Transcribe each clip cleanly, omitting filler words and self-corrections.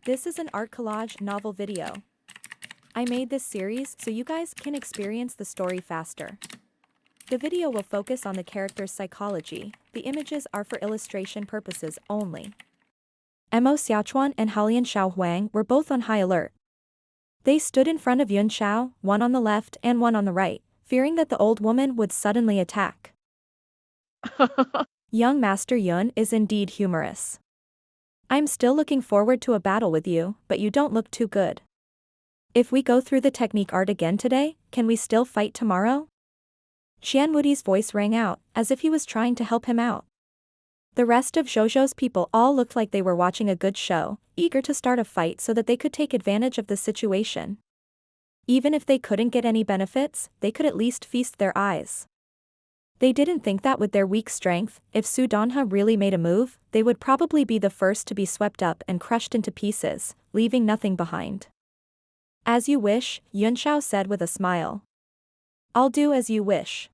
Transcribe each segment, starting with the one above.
This is an art collage novel video. I made this series so you guys can experience the story faster. The video will focus on the character's psychology, the images are for illustration purposes only. Mo Xiaochuan and Li Yunxiao Huang were both on high alert. They stood in front of Yunxiao, one on the left and one on the right, fearing that the old woman would suddenly attack. Young Master Yun is indeed humorous. I'm still looking forward to a battle with you, but you don't look too good. If we go through the technique art again today, can we still fight tomorrow? Xianwudi's voice rang out, as if he was trying to help him out. The rest of Zhozhou's people all looked like they were watching a good show, eager to start a fight so that they could take advantage of the situation. Even if they couldn't get any benefits, they could at least feast their eyes. They didn't think that with their weak strength, if Su Donha really made a move, they would probably be the first to be swept up and crushed into pieces, leaving nothing behind. As you wish, Yunxiao said with a smile. I'll do as you wish.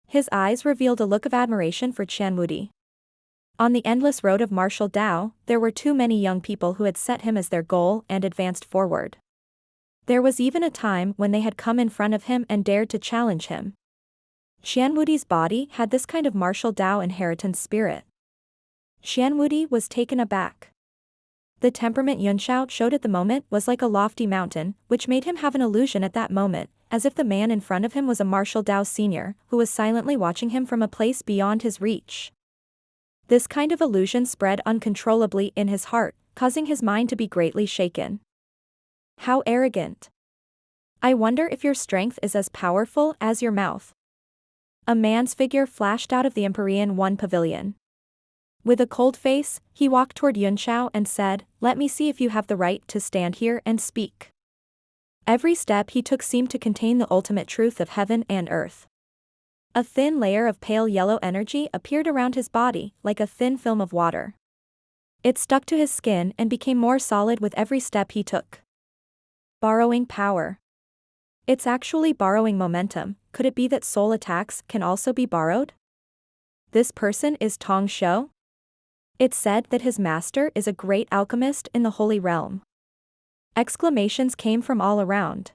His eyes revealed a look of admiration for Qianwudi. On the endless road of martial Dao, there were too many young people who had set him as their goal and advanced forward. There was even a time when they had come in front of him and dared to challenge him. Qianwudi's body had this kind of martial Dao inheritance spirit. Qianwudi was taken aback. The temperament Yunxiao showed at the moment was like a lofty mountain, which made him have an illusion at that moment, as if the man in front of him was a martial Dao senior, who was silently watching him from a place beyond his reach. This kind of illusion spread uncontrollably in his heart, causing his mind to be greatly shaken. How arrogant! I wonder if your strength is as powerful as your mouth. A man's figure flashed out of the Empyrean One pavilion. With a cold face, he walked toward Yunxiao and said, "Let me see if you have the right to stand here and speak." Every step he took seemed to contain the ultimate truth of heaven and earth. A thin layer of pale yellow energy appeared around his body, like a thin film of water. It stuck to his skin and became more solid with every step he took. Borrowing power. It's actually borrowing momentum. Could it be that soul attacks can also be borrowed? This person is Tong Shou? It's said that his master is a great alchemist in the Holy Realm. Exclamations came from all around.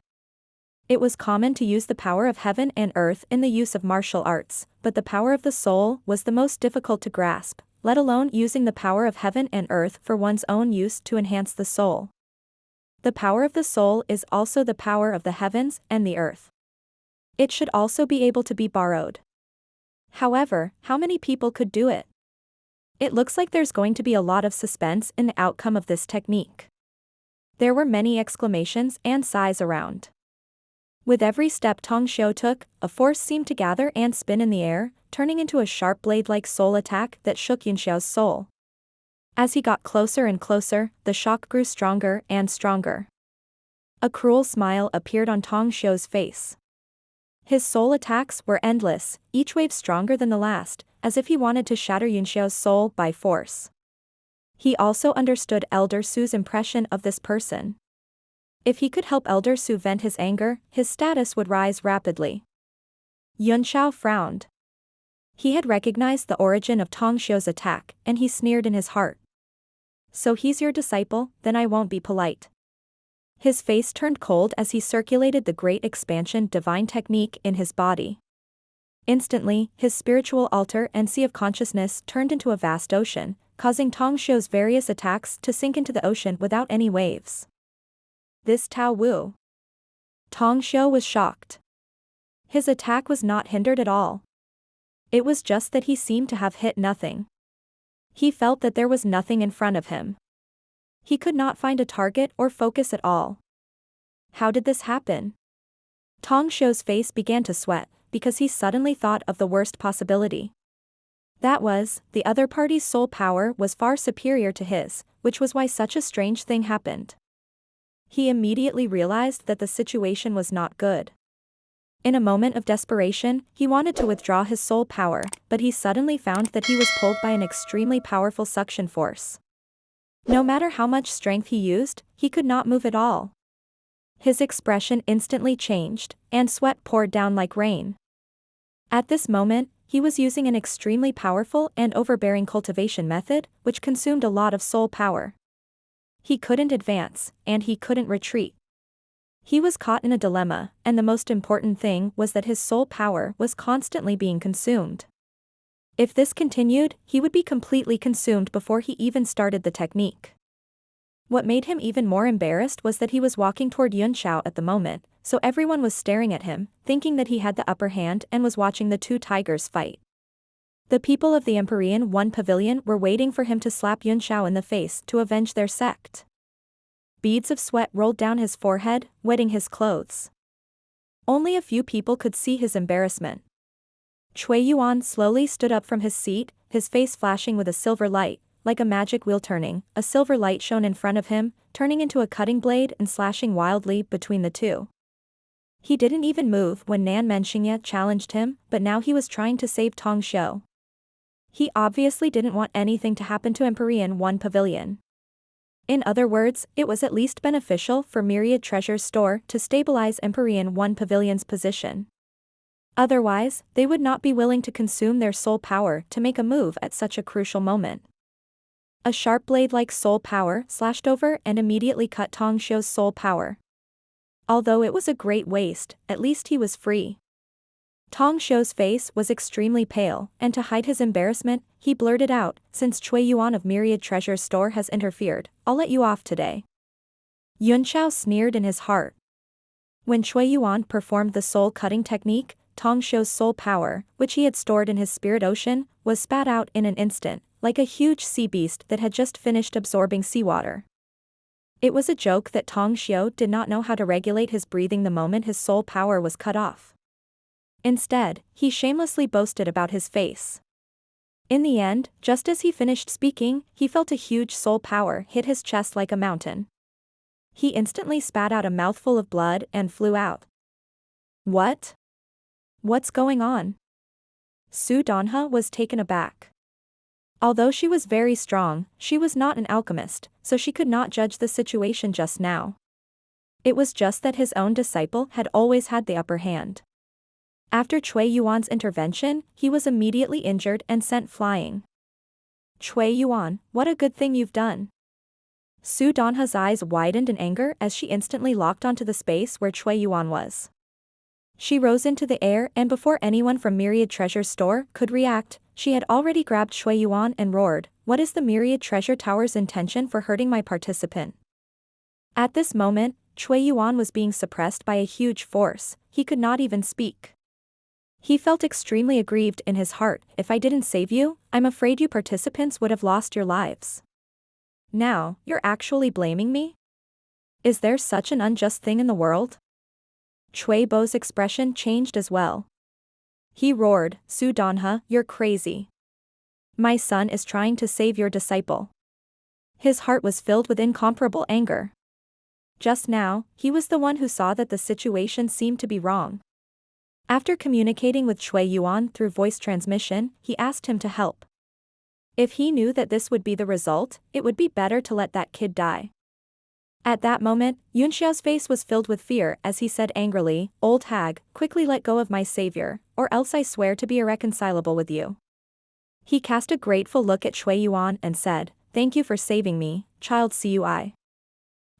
It was common to use the power of heaven and earth in the use of martial arts, but the power of the soul was the most difficult to grasp, let alone using the power of heaven and earth for one's own use to enhance the soul. The power of the soul is also the power of the heavens and the earth. It should also be able to be borrowed. However, how many people could do it? It looks like there's going to be a lot of suspense in the outcome of this technique. There were many exclamations and sighs around. With every step Tong Shou took, a force seemed to gather and spin in the air, turning into a sharp blade-like soul attack that shook Yunxiao's soul. As he got closer and closer, the shock grew stronger and stronger. A cruel smile appeared on Tong Shou's face. His soul attacks were endless, each wave stronger than the last, as if he wanted to shatter Yunxiao's soul by force. He also understood Elder Su's impression of this person. If he could help Elder Su vent his anger, his status would rise rapidly. Yunxiao frowned. He had recognized the origin of Tong Shou's attack, and he sneered in his heart. So he's your disciple, then I won't be polite. His face turned cold as he circulated the great expansion divine technique in his body. Instantly, his spiritual altar and sea of consciousness turned into a vast ocean, causing Tong Shou's various attacks to sink into the ocean without any waves. This Tao Wu. Tong Shou was shocked. His attack was not hindered at all. It was just that he seemed to have hit nothing. He felt that there was nothing in front of him. He could not find a target or focus at all. How did this happen? Tong Shou's face began to sweat, because he suddenly thought of the worst possibility. That was, the other party's soul power was far superior to his, which was why such a strange thing happened. He immediately realized that the situation was not good. In a moment of desperation, he wanted to withdraw his soul power, but he suddenly found that he was pulled by an extremely powerful suction force. No matter how much strength he used, he could not move at all. His expression instantly changed, and sweat poured down like rain. At this moment, he was using an extremely powerful and overbearing cultivation method, which consumed a lot of soul power. He couldn't advance, and he couldn't retreat. He was caught in a dilemma, and the most important thing was that his soul power was constantly being consumed. If this continued, he would be completely consumed before he even started the technique. What made him even more embarrassed was that he was walking toward Yunxiao at the moment, so everyone was staring at him, thinking that he had the upper hand and was watching the two tigers fight. The people of the Empyrean One Pavilion were waiting for him to slap Yunxiao in the face to avenge their sect. Beads of sweat rolled down his forehead, wetting his clothes. Only a few people could see his embarrassment. Cui Yuan slowly stood up from his seat, his face flashing with a silver light, like a magic wheel turning. A silver light shone in front of him, turning into a cutting blade and slashing wildly between the two. He didn't even move when Nan Menxingye challenged him, but now he was trying to save Tong Xiu. He obviously didn't want anything to happen to Empyrean One Pavilion. In other words, it was at least beneficial for Myriad Treasure's store to stabilize Empyrean One Pavilion's position. Otherwise, they would not be willing to consume their soul power to make a move at such a crucial moment. A sharp blade-like soul power slashed over and immediately cut Tong Xiu's soul power. Although it was a great waste, at least he was free. Tong Xiu's face was extremely pale, and to hide his embarrassment, he blurted out, "Since Cui Yuan of Myriad Treasure's store has interfered, I'll let you off today." Yunxiao sneered in his heart. When Cui Yuan performed the soul-cutting technique, Tong Xiu's soul power, which he had stored in his spirit ocean, was spat out in an instant, like a huge sea beast that had just finished absorbing seawater. It was a joke that Tong Xiu did not know how to regulate his breathing the moment his soul power was cut off. Instead, he shamelessly boasted about his face. In the end, just as he finished speaking, he felt a huge soul power hit his chest like a mountain. He instantly spat out a mouthful of blood and flew out. What? What's going on? Su Donha was taken aback. Although she was very strong, she was not an alchemist, so she could not judge the situation just now. It was just that his own disciple had always had the upper hand. After Cui Yuan's intervention, he was immediately injured and sent flying. Cui Yuan, what a good thing you've done. Su Donha's eyes widened in anger as she instantly locked onto the space where Cui Yuan was. She rose into the air and before anyone from Myriad Treasure's store could react, she had already grabbed Cui Yuan and roared, "What is the Myriad Treasure Tower's intention for hurting my participant?" At this moment, Cui Yuan was being suppressed by a huge force, he could not even speak. He felt extremely aggrieved in his heart. "If I didn't save you, I'm afraid you participants would have lost your lives. Now, you're actually blaming me? Is there such an unjust thing in the world?" Cui Bo's expression changed as well. He roared, "Su Donha, you're crazy. My son is trying to save your disciple." His heart was filled with incomparable anger. Just now, he was the one who saw that the situation seemed to be wrong. After communicating with Cui Yuan through voice transmission, he asked him to help. If he knew that this would be the result, it would be better to let that kid die. At that moment, Yunxiao's face was filled with fear as he said angrily, "Old hag, quickly let go of my savior, or else I swear to be irreconcilable with you." He cast a grateful look at Cui Yuan and said, "Thank you for saving me, child Cui.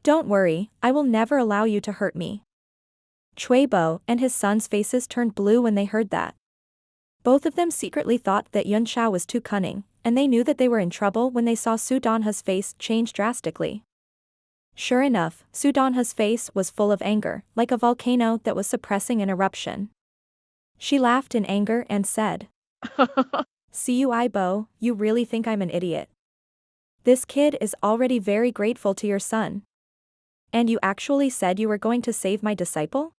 Don't worry, I will never allow you to hurt me." Cui Bo and his son's faces turned blue when they heard that. Both of them secretly thought that Yunxiao was too cunning, and they knew that they were in trouble when they saw Su Donha's face change drastically. Sure enough, Su Donha's face was full of anger, like a volcano that was suppressing an eruption. She laughed in anger and said, "Cui Bo, you really think I'm an idiot? This kid is already very grateful to your son. And you actually said you were going to save my disciple?"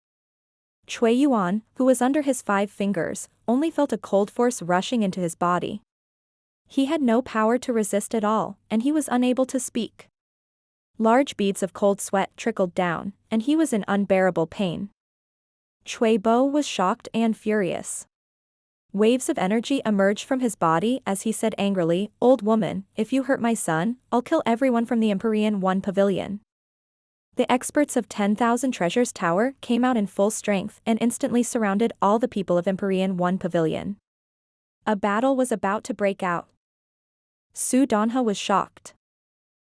Cui Yuan, who was under his 5 fingers, only felt a cold force rushing into his body. He had no power to resist at all, and he was unable to speak. Large beads of cold sweat trickled down, and he was in unbearable pain. Cui Bo was shocked and furious. Waves of energy emerged from his body as he said angrily, "Old woman, if you hurt my son, I'll kill everyone from the Empyrean One Pavilion." The experts of 10,000 Treasures Tower came out in full strength and instantly surrounded all the people of Empyrean One Pavilion. A battle was about to break out. Su Donha was shocked.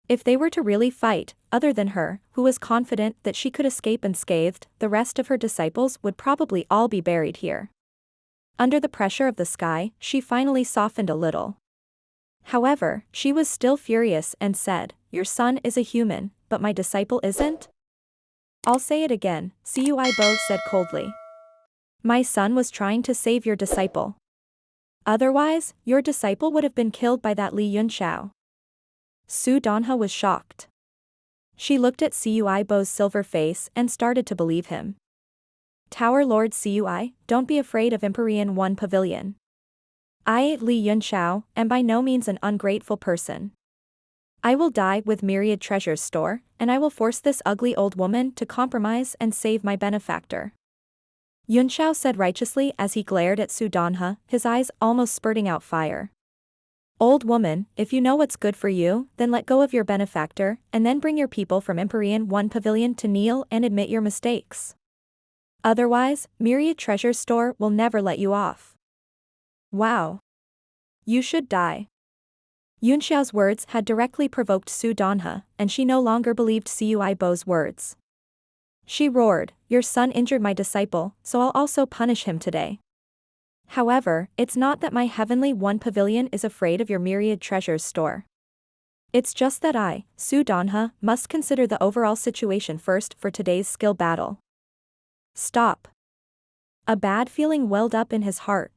If they were to really fight, other than her, who was confident that she could escape unscathed, the rest of her disciples would probably all be buried here. Under the pressure of the sky, she finally softened a little. However, she was still furious and said, "Your son is a human, but my disciple isn't?" "I'll say it again," Shui said coldly. "My son was trying to save your disciple. Otherwise, your disciple would have been killed by that Li Yunxiao." Su Donha was shocked. She looked at Sui silver face and started to believe him. "Tower Lord Sui, don't be afraid of Empyrean One Pavilion. I, Li Yunxiao, am by no means an ungrateful person. I will die with myriad treasures store, and I will force this ugly old woman to compromise and save my benefactor." Yunxiao said righteously as he glared at Su Donha, his eyes almost spurting out fire. "Old woman, if you know what's good for you, then let go of your benefactor, and then bring your people from Empyrean One Pavilion to kneel and admit your mistakes. Otherwise, Myriad Treasure Store will never let you off." "Wow. You should die." Yunxiao's words had directly provoked Su Donha, and she no longer believed Sui Bo's words. She roared, "Your son injured my disciple, so I'll also punish him today. However, it's not that my Heavenly One Pavilion is afraid of your Myriad Treasures Store. It's just that I, Su Donha, must consider the overall situation first for today's skill battle." "Stop." A bad feeling welled up in his heart.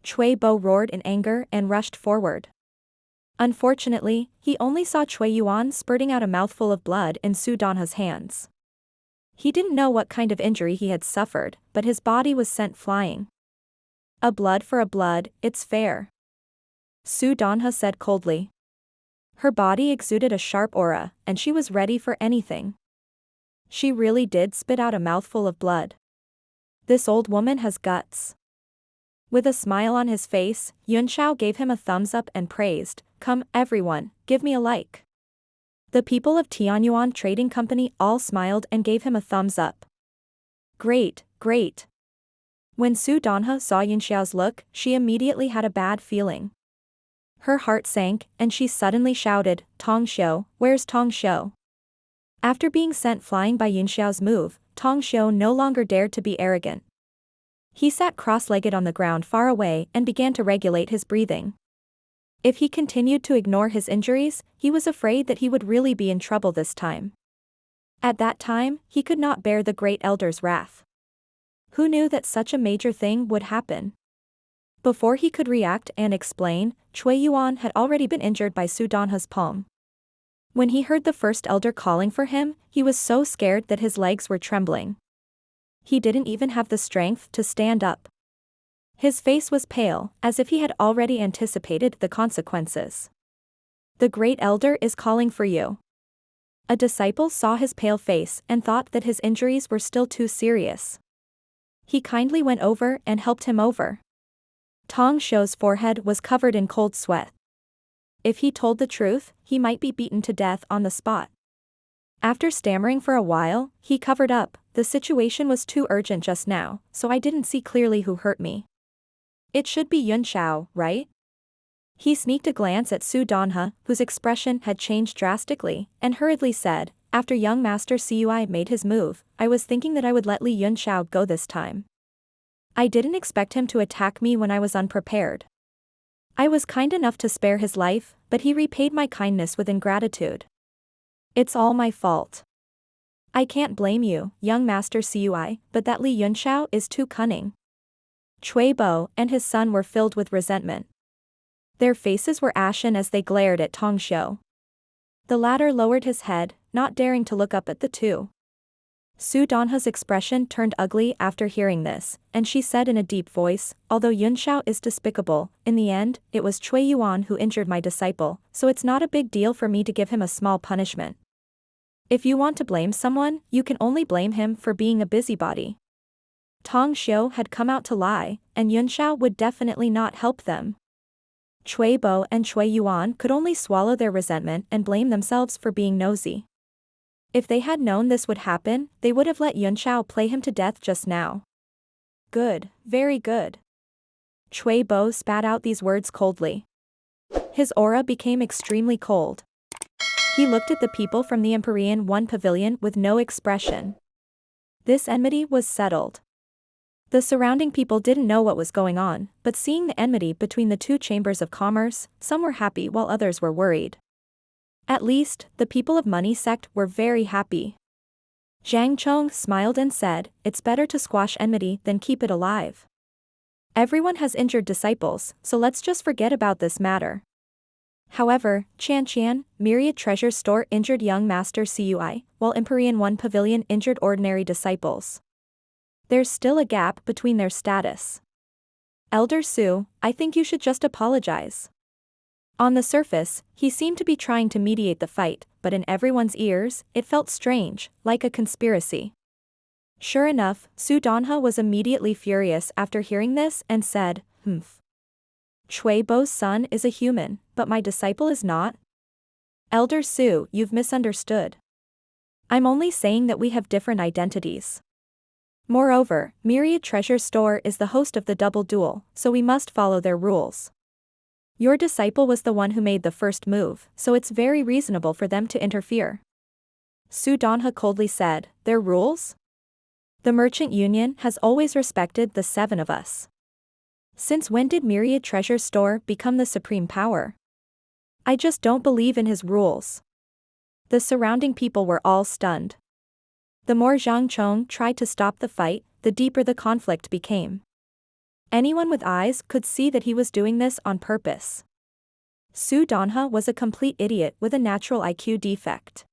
Chui Bo roared in anger and rushed forward. Unfortunately, he only saw Chui Yuan spurting out a mouthful of blood in Su Donha's hands. He didn't know what kind of injury he had suffered, but his body was sent flying. "A blood for a blood, it's fair," Su Donha said coldly. Her body exuded a sharp aura, and she was ready for anything. She really did spit out a mouthful of blood. This old woman has guts. With a smile on his face, Yunxiao gave him a thumbs up and praised, "Come, everyone, give me a like." The people of Tianyuan Trading Company all smiled and gave him a thumbs up. "Great, great." When Su Donha saw Yunxiao's look, she immediately had a bad feeling. Her heart sank, and she suddenly shouted, "Tong Xiu, where's Tong Xiu?" After being sent flying by Yunxiao's move, Tong Xiu no longer dared to be arrogant. He sat cross-legged on the ground far away and began to regulate his breathing. If he continued to ignore his injuries, he was afraid that he would really be in trouble this time. At that time, he could not bear the Great Elder's wrath. Who knew that such a major thing would happen? Before he could react and explain, Chui Yuan had already been injured by Su Donha's palm. When he heard the first elder calling for him, he was so scared that his legs were trembling. He didn't even have the strength to stand up. His face was pale, as if he had already anticipated the consequences. "The Great Elder is calling for you." A disciple saw his pale face and thought that his injuries were still too serious. He kindly went over and helped him over. Tong Xiu's forehead was covered in cold sweat. If he told the truth, he might be beaten to death on the spot. After stammering for a while, he covered up, "The situation was too urgent just now, so I didn't see clearly who hurt me. It should be Yunxiao, right?" He sneaked a glance at Su Donha, whose expression had changed drastically, and hurriedly said, "After young Master Cui made his move, I was thinking that I would let Li Yunxiao go this time. I didn't expect him to attack me when I was unprepared. I was kind enough to spare his life, but he repaid my kindness with ingratitude. It's all my fault. I can't blame you, young Master Cui, but that Li Yunxiao is too cunning." Chui Bo and his son were filled with resentment. Their faces were ashen as they glared at Tong Xiu. The latter lowered his head, not daring to look up at the two. Su Donha's expression turned ugly after hearing this, and she said in a deep voice, "Although Yunxiao is despicable, in the end, it was Chui Yuan who injured my disciple, so it's not a big deal for me to give him a small punishment. If you want to blame someone, you can only blame him for being a busybody." Tong Xiu had come out to lie, and Yunxiao would definitely not help them. Chui Bo and Chui Yuan could only swallow their resentment and blame themselves for being nosy. If they had known this would happen, they would have let Yunxiao play him to death just now. "Good, very good." Chui Bo spat out these words coldly. His aura became extremely cold. He looked at the people from the Empyrean One Pavilion with no expression. This enmity was settled. The surrounding people didn't know what was going on, but seeing the enmity between the two chambers of commerce, some were happy while others were worried. At least, the people of Money Sect were very happy. Zhang Chong smiled and said, "It's better to squash enmity than keep it alive. Everyone has injured disciples, so let's just forget about this matter." However, Qian, Myriad Treasure Store injured young master Cui, while Empyrean One Pavilion injured ordinary disciples. There's still a gap between their status. Elder Su, I think you should just apologize. On the surface, he seemed to be trying to mediate the fight, but in everyone's ears, it felt strange, like a conspiracy. Sure enough, Su Donha was immediately furious after hearing this and said, Chui Bo's son is a human, but my disciple is not? Elder Su, you've misunderstood. I'm only saying that we have different identities. Moreover, Myriad Treasure Store is the host of the double duel, so we must follow their rules. Your disciple was the one who made the first move, so it's very reasonable for them to interfere. Su Donha coldly said, "Their rules? The merchant union has always respected the seven of us. Since when did Myriad Treasure Store become the supreme power? I just don't believe in his rules." The surrounding people were all stunned. The more Zhang Chong tried to stop the fight, the deeper the conflict became. Anyone with eyes could see that he was doing this on purpose. Su Donha was a complete idiot with a natural IQ defect.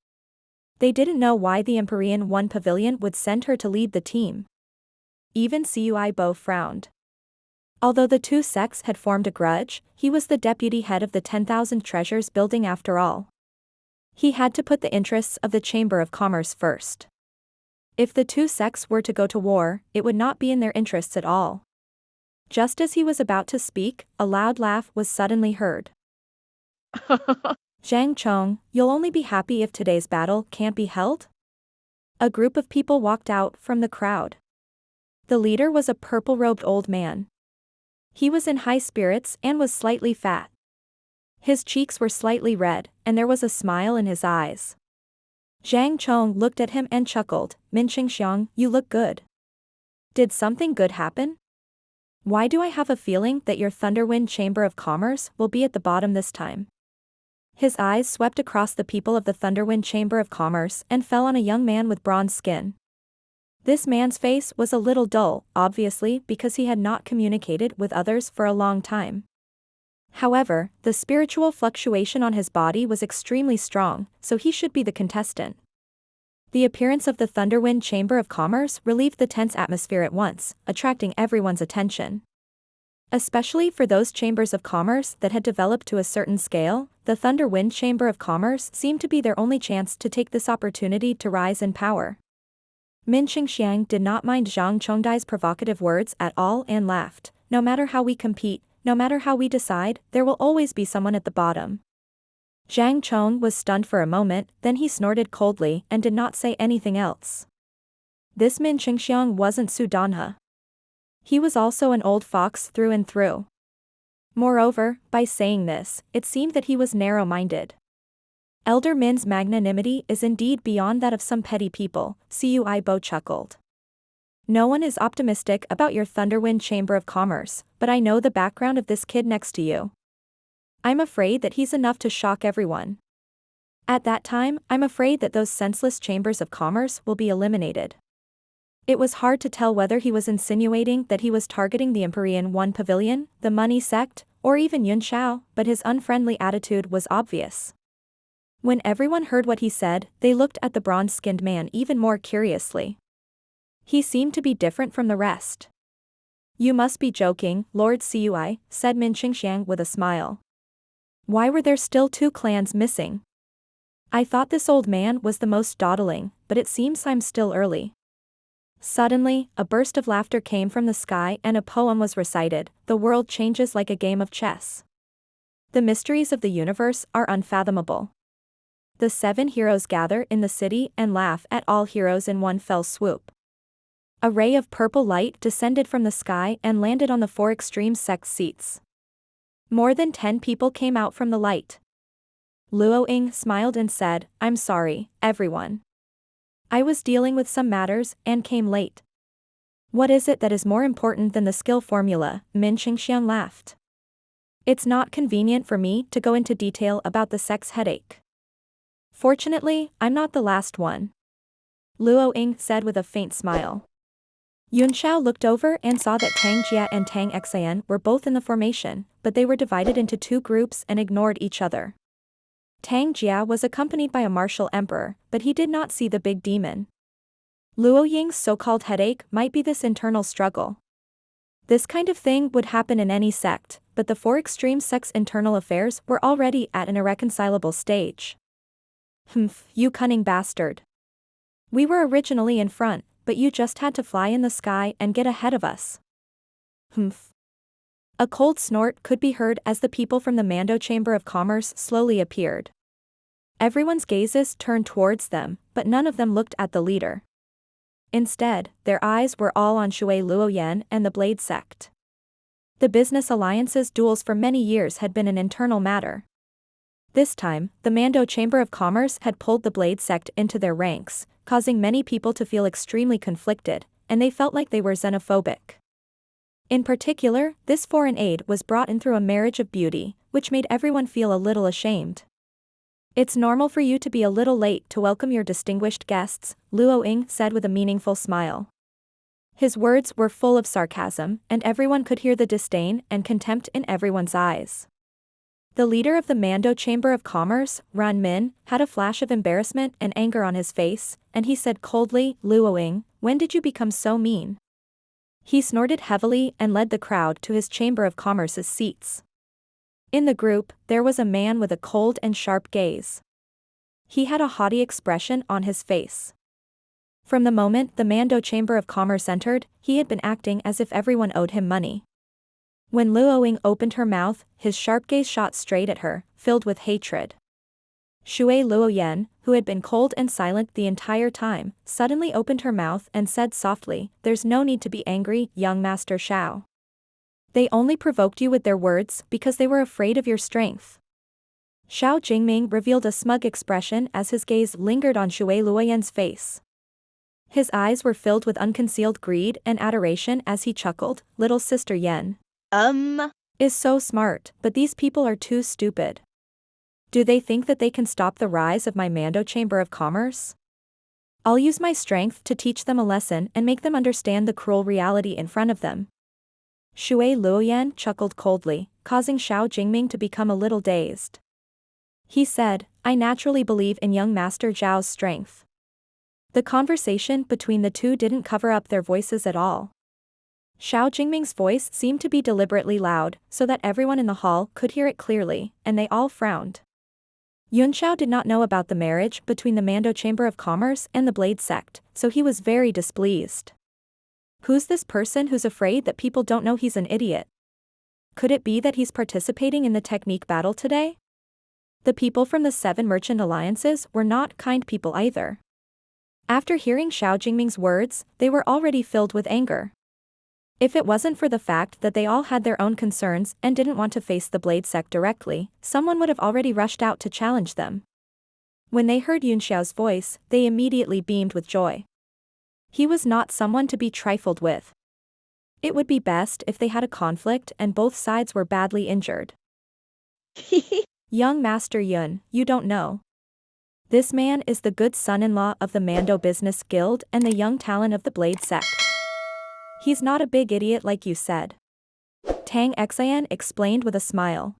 They didn't know why the Empyrean One Pavilion would send her to lead the team. Even Cui Bo frowned. Although the two sects had formed a grudge, he was the deputy head of the 10,000 Treasures building after all. He had to put the interests of the Chamber of Commerce first. If the two sects were to go to war, it would not be in their interests at all. Just as he was about to speak, a loud laugh was suddenly heard. Zhang Chong, you'll only be happy if today's battle can't be held? A group of people walked out from the crowd. The leader was a purple-robed old man. He was in high spirits and was slightly fat. His cheeks were slightly red, and there was a smile in his eyes. Zhang Chong looked at him and chuckled, "Min Xingxiang, you look good. Did something good happen? Why do I have a feeling that your Thunderwind Chamber of Commerce will be at the bottom this time?" His eyes swept across the people of the Thunderwind Chamber of Commerce and fell on a young man with bronze skin. This man's face was a little dull, obviously because he had not communicated with others for a long time. However, the spiritual fluctuation on his body was extremely strong, so he should be the contestant. The appearance of the Thunderwind Chamber of Commerce relieved the tense atmosphere at once, attracting everyone's attention. Especially for those chambers of commerce that had developed to a certain scale, the Thunderwind Chamber of Commerce seemed to be their only chance to take this opportunity to rise in power. Min Xingxiang did not mind Zhang Chongdai's provocative words at all and laughed. "No matter how we compete, no matter how we decide, there will always be someone at the bottom." Zhang Chong was stunned for a moment, then he snorted coldly and did not say anything else. This Min Xingxiang wasn't Su Donha. He was also an old fox through and through. Moreover, by saying this, it seemed that he was narrow-minded. Elder Min's magnanimity is indeed beyond that of some petty people, Cui Bo chuckled. No one is optimistic about your Thunderwind Chamber of Commerce, but I know the background of this kid next to you. I'm afraid that he's enough to shock everyone. At that time, I'm afraid that those senseless chambers of commerce will be eliminated. It was hard to tell whether he was insinuating that he was targeting the Empyrean One Pavilion, the Money Sect, or even Yunxiao, but his unfriendly attitude was obvious. When everyone heard what he said, they looked at the bronze-skinned man even more curiously. He seemed to be different from the rest. "You must be joking, Lord Cui," said Min Xingxiang with a smile. "Why were there still 2 clans missing? I thought this old man was the most dawdling, but it seems I'm still early." Suddenly, a burst of laughter came from the sky and a poem was recited. "The world changes like a game of chess. The mysteries of the universe are unfathomable. The 7 heroes gather in the city and laugh at all heroes in one fell swoop." A ray of purple light descended from the sky and landed on the 4 extreme sect seats. More than 10 people came out from the light. Luo Ying smiled and said, I'm sorry, everyone. I was dealing with some matters and came late. What is it that is more important than the skill formula? Min Xingxiang laughed. It's not convenient for me to go into detail about the sex headache. Fortunately, I'm not the last one. Luo Ying said with a faint smile. Yunxiao looked over and saw that Tang Jia and Tang Xian were both in the formation, but they were divided into two groups and ignored each other. Tang Jia was accompanied by a martial emperor, but he did not see the big demon. Luo Ying's so-called headache might be this internal struggle. This kind of thing would happen in any sect, but the four extreme sects' internal affairs were already at an irreconcilable stage. You cunning bastard. We were originally in front, but you just had to fly in the sky and get ahead of us. A cold snort could be heard as the people from the Mando Chamber of Commerce slowly appeared. Everyone's gazes turned towards them, but none of them looked at the leader. Instead, their eyes were all on Shui Luoyan and the Blade Sect. The business alliance's duels for many years had been an internal matter. This time, the Mando Chamber of Commerce had pulled the Blade Sect into their ranks, causing many people to feel extremely conflicted, and they felt like they were xenophobic. In particular, this foreign aid was brought in through a marriage of beauty, which made everyone feel a little ashamed. It's normal for you to be a little late to welcome your distinguished guests, Luo Ying said with a meaningful smile. His words were full of sarcasm, and everyone could hear the disdain and contempt in everyone's eyes. The leader of the Mando Chamber of Commerce, Ran Min, had a flash of embarrassment and anger on his face, and he said coldly, Luo Ying, when did you become so mean? He snorted heavily and led the crowd to his Chamber of Commerce's seats. In the group, there was a man with a cold and sharp gaze. He had a haughty expression on his face. From the moment the Mando Chamber of Commerce entered, he had been acting as if everyone owed him money. When Luo Ying opened her mouth, his sharp gaze shot straight at her, filled with hatred. Shui Luoyan, who had been cold and silent the entire time, suddenly opened her mouth and said softly, There's no need to be angry, young Master Shao. They only provoked you with their words because they were afraid of your strength. Shao Jingming revealed a smug expression as his gaze lingered on Shui Luoyan's face. His eyes were filled with unconcealed greed and adoration as he chuckled, Little Sister Yen. Is so smart, but these people are too stupid. Do they think that they can stop the rise of my Mando Chamber of Commerce? I'll use my strength to teach them a lesson and make them understand the cruel reality in front of them. Shui Luoyan chuckled coldly, causing Shao Jingming to become a little dazed. He said, I naturally believe in young Master Zhao's strength. The conversation between the two didn't cover up their voices at all. Shao Jingming's voice seemed to be deliberately loud, so that everyone in the hall could hear it clearly, and they all frowned. Yunxiao did not know about the marriage between the Mando Chamber of Commerce and the Blade Sect, so he was very displeased. Who's this person who's afraid that people don't know he's an idiot? Could it be that he's participating in the technique battle today? The people from the 7 merchant alliances were not kind people either. After hearing Shao Jingming's words, they were already filled with anger. If it wasn't for the fact that they all had their own concerns and didn't want to face the Blade Sect directly, someone would have already rushed out to challenge them. When they heard Yunxiao's voice, they immediately beamed with joy. He was not someone to be trifled with. It would be best if they had a conflict and both sides were badly injured. Young Master Yun, you don't know. This man is the good son-in-law of the Mando Business Guild and the young talent of the Blade Sect. He's not a big idiot like you said. Tang Xian explained with a smile.